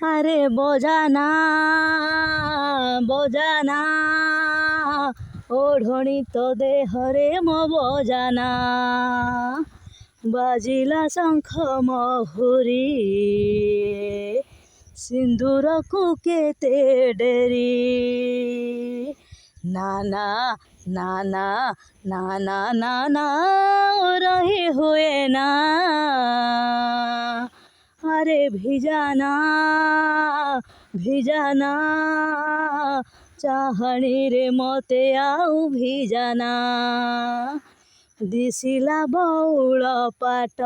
আরে বজানা বজানা ওঢ়ণী তো দেহরে ମୋ ବଜାନା ବାଜିଲା ଶଙ୍ଖ ମହୁରୀ ସିନ୍ଦୁରକୁ କେତେ ଡେରି ନା ନା ନା ନା ନା ନା ନା ନା ରହି ହୁଏ ନା আরে ভিজানা ভিজানা চাহণীরে মতে আউ ভিজানা দিশিলা বউଳ পাଟ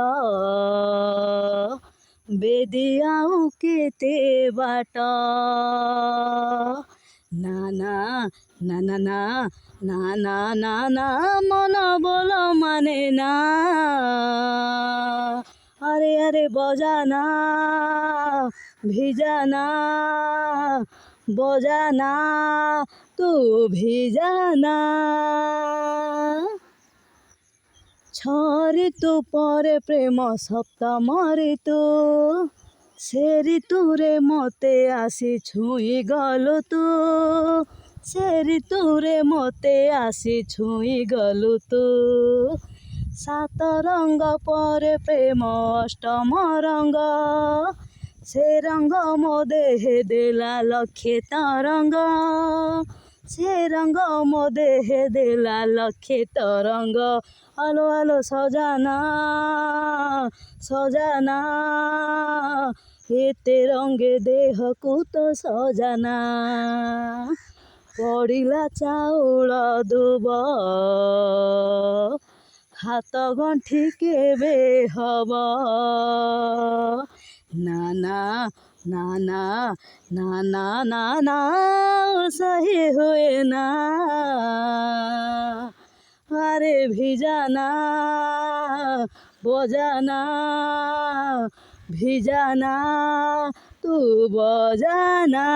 বেদি আউ কেতে বাট না না না না না না না না না মন বল মানে না আরে আরে বজানা ভিজানা বজানা তু ভিজানা ছ ঋতু পরে প্রেম সপ্তম ঋতু সে ঋতুরে মতে আসি ছুঁই গলু তু সে ঋতুরে মতে আসি ছুঁই গলু তু সাত রঙ্গ পরে প্রেম অষ্টম রঙ্গ সে রঙ্গ ମୋ দেহে দেলা লক্ষে তরঙ্গ সে রঙ্গ ମୋ দেহে দেলা লক্ষে তরঙ্গ আলো আলো সজানা সজানা এতে রঙ্গে দেহକୁ তো সজানা পଡ଼ିଲା ଚାଉଳ ଦୁବ হাত গଣ୍ଠି কেবে হব না না না না না না না না সহি হুয়ে না আরে ভিজানা বজানা ভিজানা তু বজানা